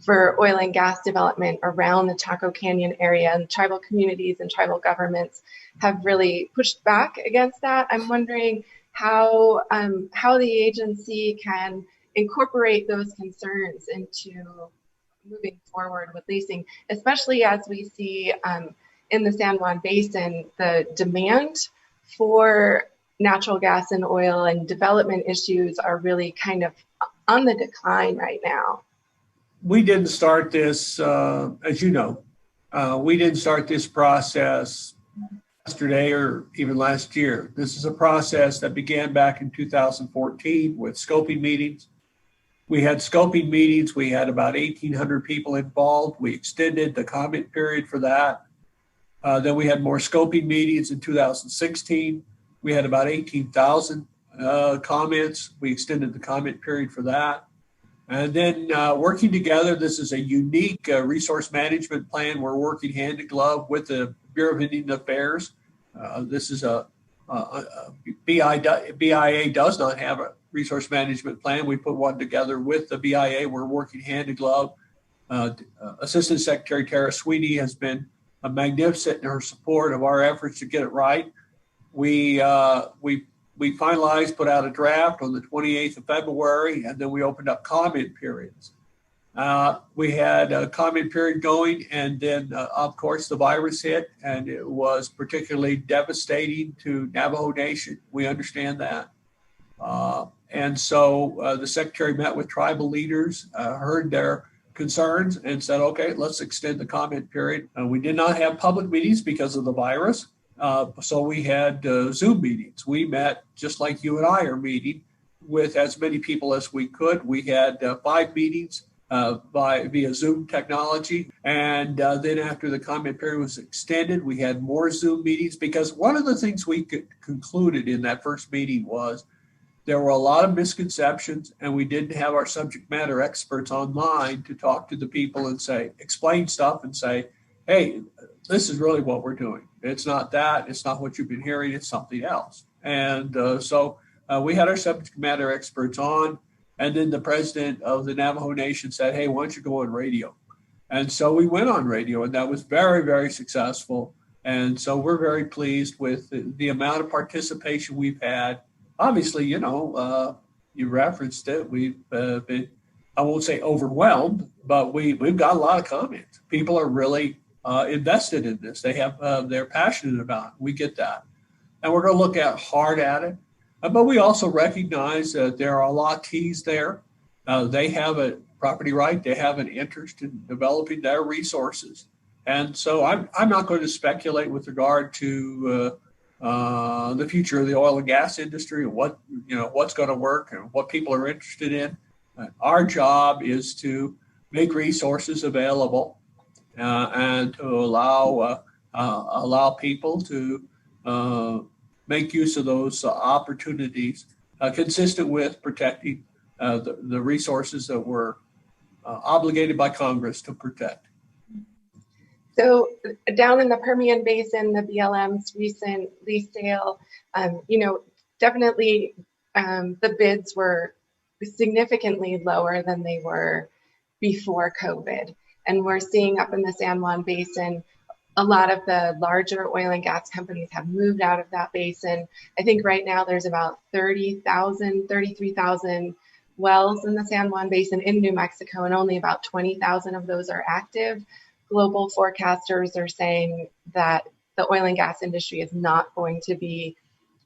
for oil and gas development around the Chaco Canyon area, and tribal communities and tribal governments have really pushed back against that. I'm wondering how the agency can incorporate those concerns into moving forward with leasing, especially as we see in the San Juan Basin, the demand for natural gas and oil and development issues are really kind of on the decline right now. We didn't start this, as you know, we didn't start this process yesterday or even last year. This is a process that began back in 2014 with scoping meetings. We had scoping meetings. We had about 1,800 people involved. We extended the comment period for that. Then we had more scoping meetings in 2016. We had about 18,000 comments. We extended the comment period for that. And then working together, this is a unique resource management plan. We're working hand in glove with the Bureau of Indian Affairs. This is BIA does not have a resource management plan. We put one together with the BIA. We're working hand in glove. Assistant Secretary Tara Sweeney has been magnificent in her support of our efforts to get it right. We finalized, put out a draft on the 28th of February, and then we opened up comment periods. We had a comment period going, and then, of course, the virus hit, and it was particularly devastating to Navajo Nation. We understand that. And so the secretary met with tribal leaders, heard their concerns, and said, okay, let's extend the comment period. We did not have public meetings because of the virus. So we had Zoom meetings. We met just like you and I are meeting with as many people as we could. We had 5 meetings via Zoom technology. And then after the comment period was extended, we had more Zoom meetings, because one of the things we concluded in that first meeting was there were a lot of misconceptions, and we didn't have our subject matter experts online to talk to the people and explain stuff and say, hey, this is really what we're doing. It's not that. It's not what you've been hearing. It's something else. And so we had our subject matter experts on, And then the president of the Navajo Nation said, hey, why don't you go on radio? And so we went on radio, and that was very, very successful. And so we're very pleased with the amount of participation we've had. Obviously, you referenced it. We've been, I won't say overwhelmed, but we've got a lot of comments. People are really invested in this. They're passionate about it. We get that. And we're going to look hard at it. But we also recognize that there are allottees there. They have a property right. They have an interest in developing their resources. And so I'm not going to speculate with regard to the future of the oil and gas industry, what's going to work and what people are interested in. Our job is to make resources available and to allow people to make use of those opportunities consistent with protecting the resources that we're obligated by Congress to protect. So down in the Permian Basin, the BLM's recent lease sale, definitely the bids were significantly lower than they were before COVID. And we're seeing up in the San Juan Basin, a lot of the larger oil and gas companies have moved out of that basin. I think right now there's about 33,000 wells in the San Juan Basin in New Mexico, and only about 20,000 of those are active. Global forecasters are saying that the oil and gas industry is not going to be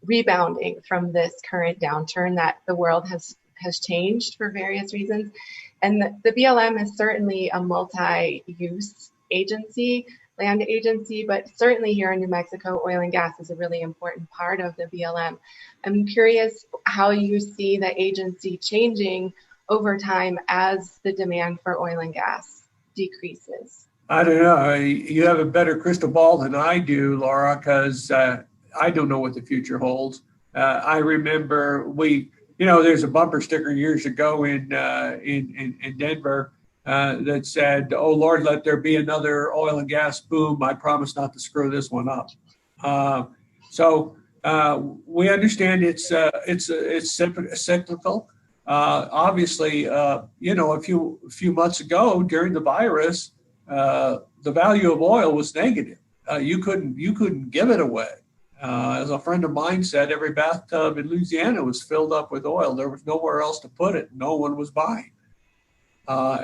rebounding from this current downturn, that the world has changed for various reasons. And the BLM is certainly a multi-use agency, land agency, but certainly here in New Mexico, oil and gas is a really important part of the BLM. I'm curious how you see the agency changing over time as the demand for oil and gas decreases. I don't know. You have a better crystal ball than I do, Laura, because I don't know what the future holds. I remember there's a bumper sticker years ago in Denver that said, "Oh Lord, let there be another oil and gas boom. I promise not to screw this one up." So we understand it's cyclical. Obviously, a few months ago during the virus, the value of oil was negative. You couldn't give it away. As a friend of mine said, every bathtub in Louisiana was filled up with oil. There was nowhere else to put it. No one was buying.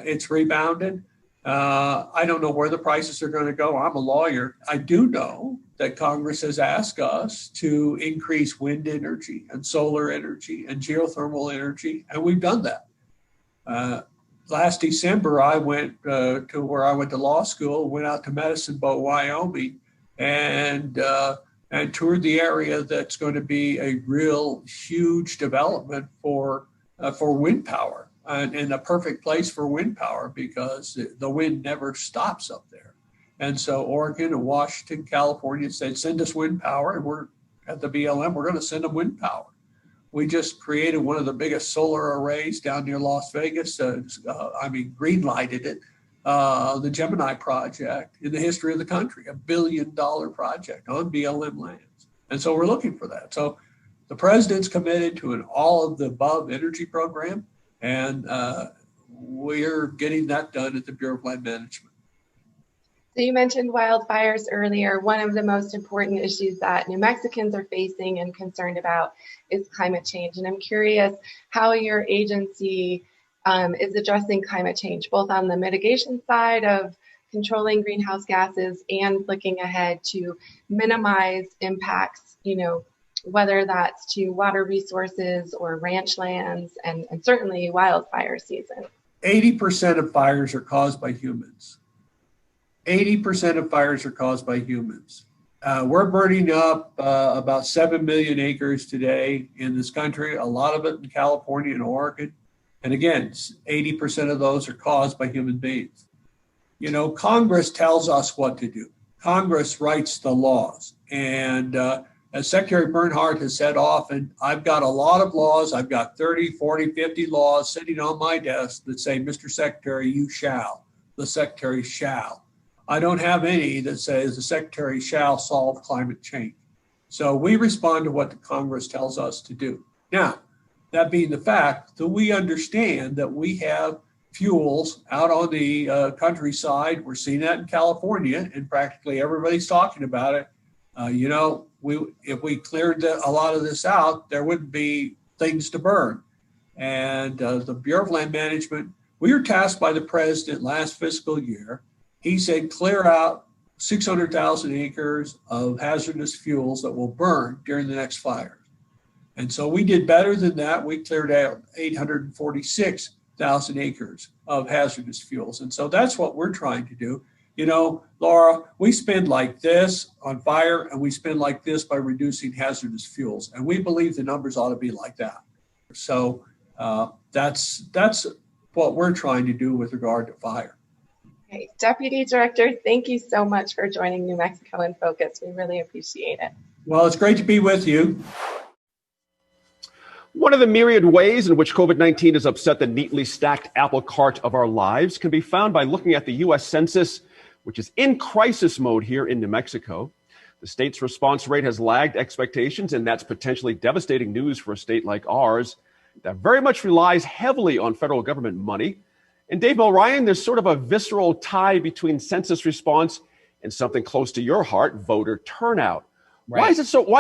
It's rebounded. I don't know where the prices are going to go. I'm a lawyer. I do know that Congress has asked us to increase wind energy and solar energy and geothermal energy, and we've done that. Last December, I went to where I went to law school, went out to Medicine Bow, Wyoming, and toured the area that's going to be a real huge development for wind power, and a perfect place for wind power because the wind never stops up there. And so Oregon and Washington, California said, send us wind power, and we're at the BLM, we're going to send them wind power. We just created one of the biggest solar arrays down near Las Vegas. Green-lighted it, the Gemini project in the history of the country, $1 billion project on BLM lands. And so we're looking for that. So the president's committed to an all of the above energy program, and we're getting that done at the Bureau of Land Management. So you mentioned wildfires earlier. One of the most important issues that New Mexicans are facing and concerned about is climate change. And I'm curious how your agency is addressing climate change, both on the mitigation side of controlling greenhouse gases and looking ahead to minimize impacts, whether that's to water resources or ranch lands and certainly wildfire season. 80% of fires are caused by humans. 80% of fires are caused by humans. We're burning up about 7 million acres today in this country, a lot of it in California and Oregon. And again, 80% of those are caused by human beings. Congress tells us what to do. Congress writes the laws. And as Secretary Bernhardt has said often, I've got a lot of laws. I've got 30, 40, 50 laws sitting on my desk that say, Mr. Secretary, you shall. The Secretary shall. I don't have any that says the Secretary shall solve climate change. So we respond to what the Congress tells us to do. Now, that being the fact that we understand that we have fuels out on the countryside. We're seeing that in California, and practically everybody's talking about it. If we cleared a lot of this out, there wouldn't be things to burn. And the Bureau of Land Management, we were tasked by the president last fiscal year. He said, clear out 600,000 acres of hazardous fuels that will burn during the next fire. And so we did better than that. We cleared out 846,000 acres of hazardous fuels. And so that's what we're trying to do. Laura, we spend like this on fire, and we spend like this by reducing hazardous fuels. And we believe the numbers ought to be like that. So that's what we're trying to do with regard to fire. Okay. Deputy Director, thank you so much for joining New Mexico in Focus. We really appreciate it. Well, it's great to be with you. One of the myriad ways in which COVID-19 has upset the neatly stacked apple cart of our lives can be found by looking at the U.S. Census, which is in crisis mode here in New Mexico. The state's response rate has lagged expectations, and that's potentially devastating news for a state like ours that very much relies heavily on federal government money. And Dave Mulryan, there's sort of a visceral tie between census response and something close to your heart, voter turnout. Right. Why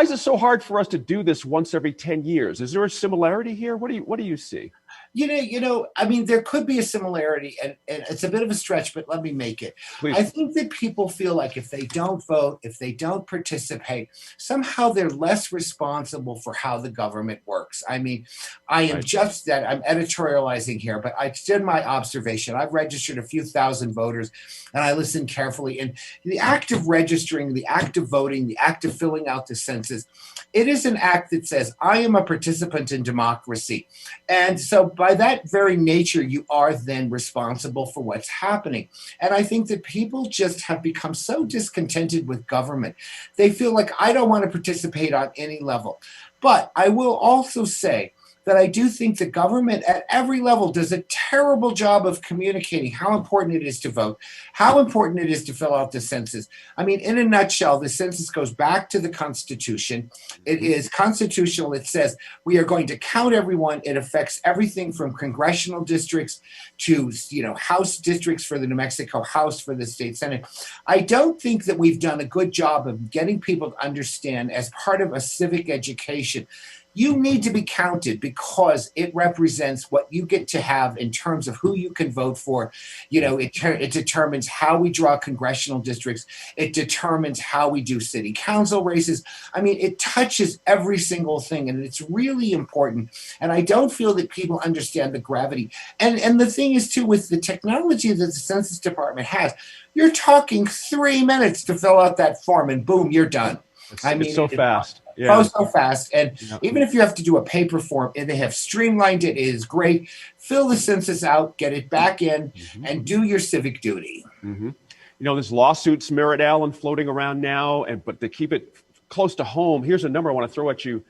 is it so hard for us to do this once every 10 years? Is there a similarity here? What do you see? I mean, there could be a similarity, and it's a bit of a stretch, but let me make it. Please. I think that people feel like if they don't vote, if they don't participate, somehow they're less responsible for how the government works. I mean, I am just that. I'm editorializing here, but I did my observation. I've registered a few thousand voters, and I listened carefully. And the act of registering, the act of voting, the act of filling out the census, it is an act that says, I am a participant in democracy. And so by that very nature, you are then responsible for what's happening. And I think that people just have become so discontented with government. They feel like I don't want to participate on any level. But I will also say that I do think the government at every level does a terrible job of communicating how important it is to vote, how important it is to fill out the census. I mean, in a nutshell, the census goes back to the Constitution. It is constitutional. It says we are going to count everyone. It affects everything from congressional districts to, House districts for the New Mexico House, for the state Senate. I don't think that we've done a good job of getting people to understand, as part of a civic education, you need to be counted because it represents what you get to have in terms of who you can vote for. It determines how we draw congressional districts. It determines how we do city council races. I mean, it touches every single thing, and it's really important. And I don't feel that people understand the gravity. And the thing is, too, with the technology that the Census Department has, you're talking 3 minutes to fill out that form, and boom, you're done. It's so fast. Yeah. So fast. And even if you have to do a paper form, and they have streamlined it, it is great. Fill the census out, get it back in, and do your civic duty. There's lawsuits, Merritt Allen, floating around now, but to keep it close to home, here's a number I want to throw at you.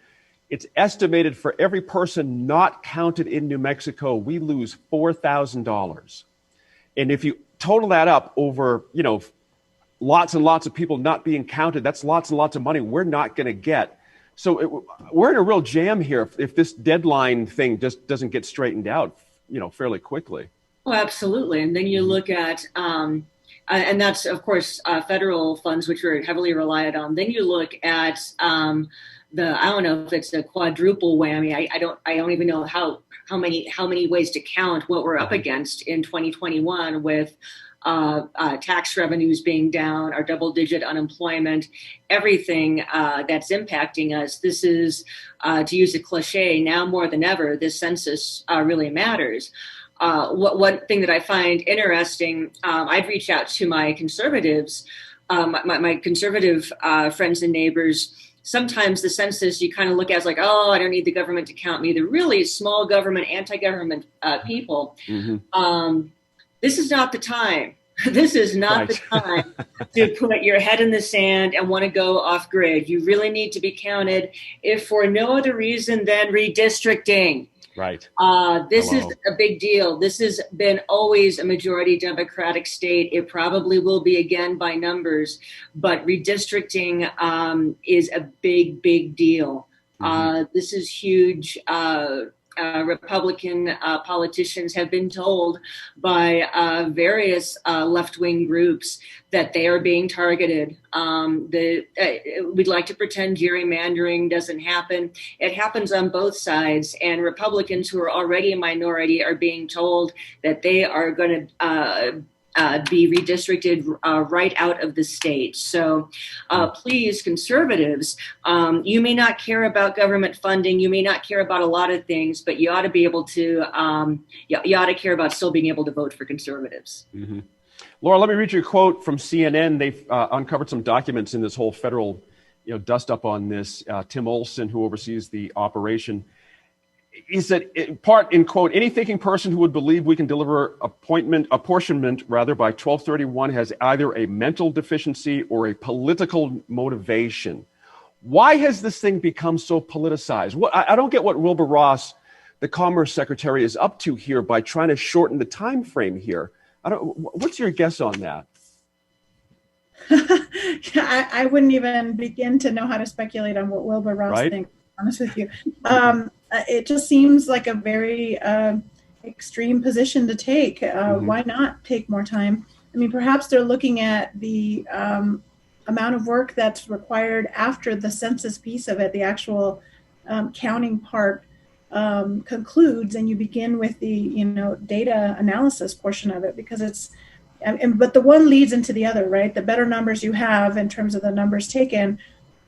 It's estimated for every person not counted in New Mexico, we lose $4,000. And if you total that up over, lots and lots of people not being counted, that's lots and lots of money we're not going to get. So we're in a real jam here if this deadline thing just doesn't get straightened out, fairly quickly. Oh, absolutely. And then you look at, and that's, of course, federal funds, which are heavily relied on. Then you look at I don't know if it's a quadruple whammy. I don't even know how many ways to count what we're up against in 2021 with tax revenues being down, our double-digit unemployment, everything that's impacting us. This is, to use a cliche, now more than ever, this census really matters. One thing that I find interesting, I've reached out to my conservatives, my conservative friends and neighbors. Sometimes the census you kind of look at as like, oh, I don't need the government to count me. The really small government, anti-government people. This is not the time. This is not the time to put your head in the sand and want to go off grid. You really need to be counted, if for no other reason than redistricting. Right. This is a big deal. This has been always a majority Democratic state. It probably will be again by numbers, but redistricting is a big, big deal. This is huge Republican politicians have been told by various left-wing groups that they are being targeted. We'd like to pretend gerrymandering doesn't happen. It happens on both sides, and Republicans who are already a minority are being told that they are going to be redistricted right out of the state. So please, conservatives, you may not care about government funding, you may not care about a lot of things, but you ought to be able to, you ought to care about still being able to vote for conservatives. Mm-hmm. Laura, let me read you a quote from CNN. They've uncovered some documents in this whole federal dust up on this. Tim Olson, who oversees the operation, he said, in quote, any thinking person who would believe we can deliver apportionment by 1231 has either a mental deficiency or a political motivation. Why has this thing become so politicized? I don't get what Wilbur Ross, the Commerce Secretary, is up to here by trying to shorten the time frame here. What's your guess on that? I wouldn't even begin to know how to speculate on what Wilbur Ross thinks, to be honest with you. It just seems like a very extreme position to take. Why not take more time? I mean, perhaps they're looking at the amount of work that's required after the census piece of it, the actual counting part concludes, and you begin with the data analysis portion of it, because but the one leads into the other, right? The better numbers you have in terms of the numbers taken,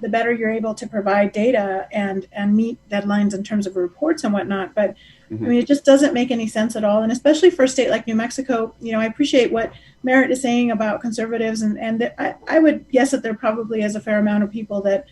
the better you're able to provide data and meet deadlines in terms of reports and whatnot. But I mean, it just doesn't make any sense at all. And especially for a state like New Mexico, I appreciate what Merritt is saying about conservatives. And I would guess that there probably is a fair amount of people that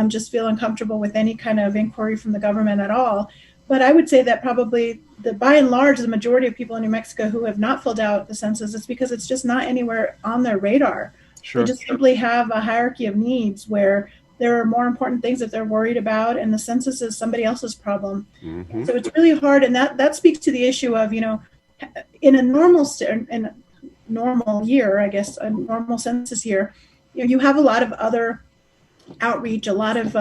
just feel uncomfortable with any kind of inquiry from the government at all. But I would say that probably by and large, the majority of people in New Mexico who have not filled out the census, it's because it's just not anywhere on their radar. Sure. They just simply have a hierarchy of needs where there are more important things that they're worried about, and the census is somebody else's problem. So it's really hard, and that speaks to the issue of, in a normal year, I guess, a normal census year, you have a lot of other outreach, a lot of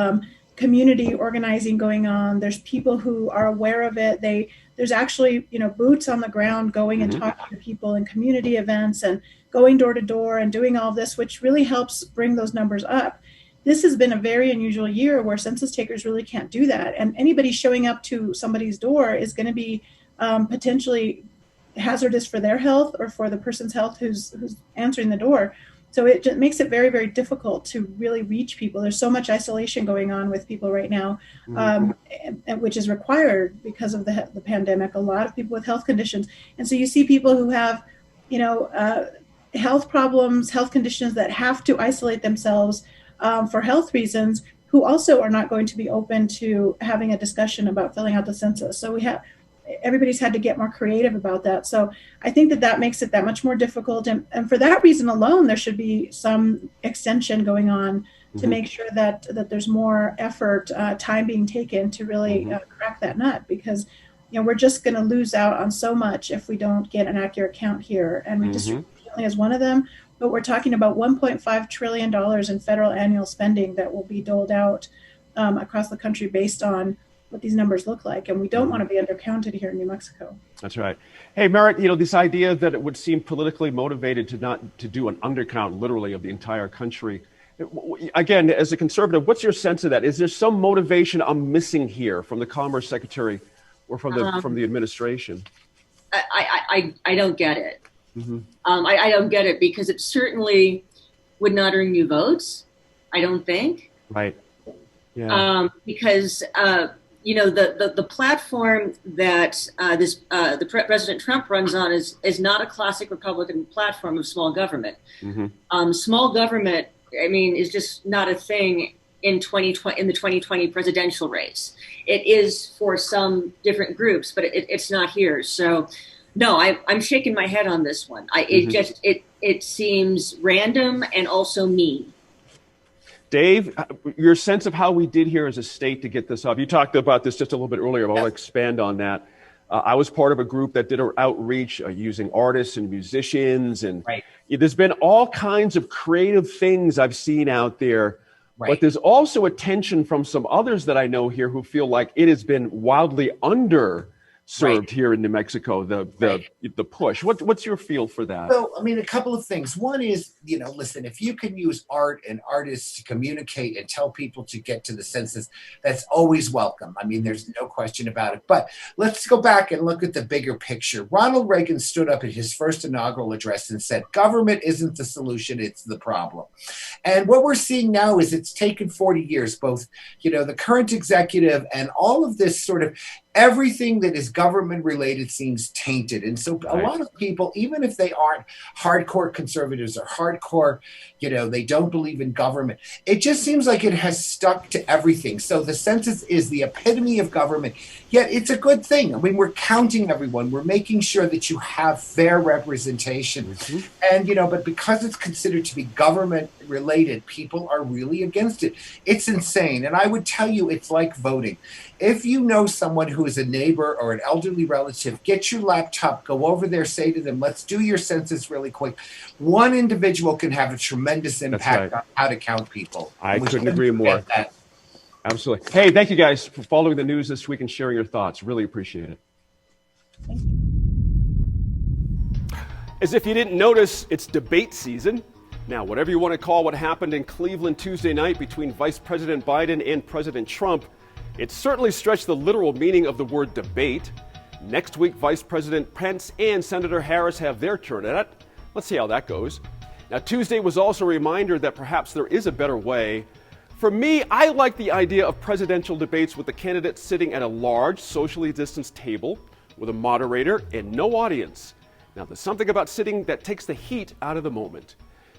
community organizing going on. There's people who are aware of it. There's actually, boots on the ground going and talking to people in community events and going door to door and doing all this, which really helps bring those numbers up. This has been a very unusual year where census takers really can't do that. And anybody showing up to somebody's door is going to be potentially hazardous for their health or for the person's health who's answering the door. So it just makes it very, very difficult to really reach people. There's so much isolation going on with people right now, which is required because of the pandemic. A lot of people with health conditions. And so you see people who have, health problems, health conditions that have to isolate themselves for health reasons, who also are not going to be open to having a discussion about filling out the census. So everybody's had to get more creative about that. So I think that makes it that much more difficult. And for that reason alone, there should be some extension going on to make sure that there's more effort, time being taken to really crack that nut, because we're just going to lose out on so much if we don't get an accurate count here. And redistricting is one of them. But we're talking about $1.5 trillion in federal annual spending that will be doled out across the country based on what these numbers look like. And we don't want to be undercounted here in New Mexico. That's right. Hey, Merritt, this idea that it would seem politically motivated to do an undercount literally of the entire country. Again, as a conservative, what's your sense of that? Is there some motivation I'm missing here from the Commerce Secretary or from the administration? I don't get it. I don't get it, because it certainly would not earn you votes, I don't think. Right. Yeah. Because the platform that President Trump runs on is not a classic Republican platform of small government. Small government, is just not a thing in the 2020 presidential race. It is for some different groups, but it's not here. So. No, I'm shaking my head on this one. It seems random and also mean. Dave, your sense of how we did here as a state to get this up. You talked about this just a little bit earlier, but I'll expand on that. I was part of a group that did an outreach using artists and musicians, and there's been all kinds of creative things I've seen out there Right. But there's also a tension from some others that I know here who feel like it has been wildly underserved here in New Mexico, the push. What's your feel for that? So, I mean, a couple of things. One is, listen, if you can use art and artists to communicate and tell people to get to the census, that's always welcome. I mean, there's no question about it. But let's go back and look at the bigger picture. Ronald Reagan stood up at his first inaugural address and said, government isn't the solution, it's the problem. And what we're seeing now is it's taken 40 years, both, the current executive and all of this sort of everything that is government related seems tainted. And so a lot of people, even if they aren't hardcore conservatives or hardcore, they don't believe in government, it just seems like it has stuck to everything. So the census is the epitome of government, yet it's a good thing. I mean, we're counting everyone. We're making sure that you have fair representation. And, but because it's considered to be government related, people are really against it. It's insane. And I would tell you, it's like voting. If you know someone who is a neighbor or an elderly relative, get your laptop, go over there, say to them, let's do your census really quick. One individual can have a tremendous impact on how to count people. I couldn't agree more. Absolutely. Hey, thank you guys for following the news this week and sharing your thoughts. Really appreciate it. Thank you. As if you didn't notice, it's debate season. Now, whatever you want to call what happened in Cleveland Tuesday night between Vice President Biden and President Trump, it certainly stretched the literal meaning of the word debate. Next week, Vice President Pence and Senator Harris have their turn at it. Let's see how that goes. Now, Tuesday was also a reminder that perhaps there is a better way. For me, I like the idea of presidential debates with the candidates sitting at a large, socially distanced table with a moderator and no audience. Now, there's something about sitting that takes the heat out of the moment.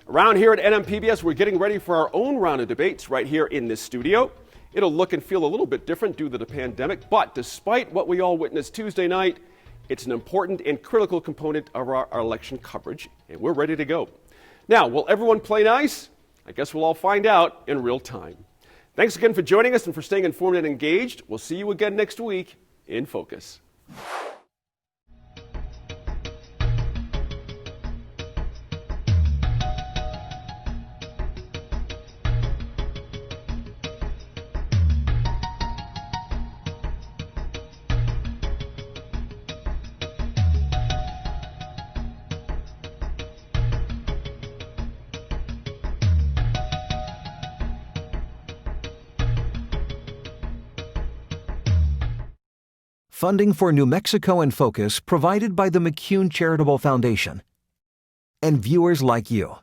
Around here at NMPBS, we're getting ready for our own round of debates right here in this studio. It'll look and feel a little bit different due to the pandemic, but despite what we all witnessed Tuesday night, it's an important and critical component of our election coverage, and we're ready to go. Now, will everyone play nice? I guess we'll all find out in real time. Thanks again for joining us and for staying informed and engaged. We'll see you again next week in Focus. Funding for New Mexico in Focus provided by the McCune Charitable Foundation and viewers like you.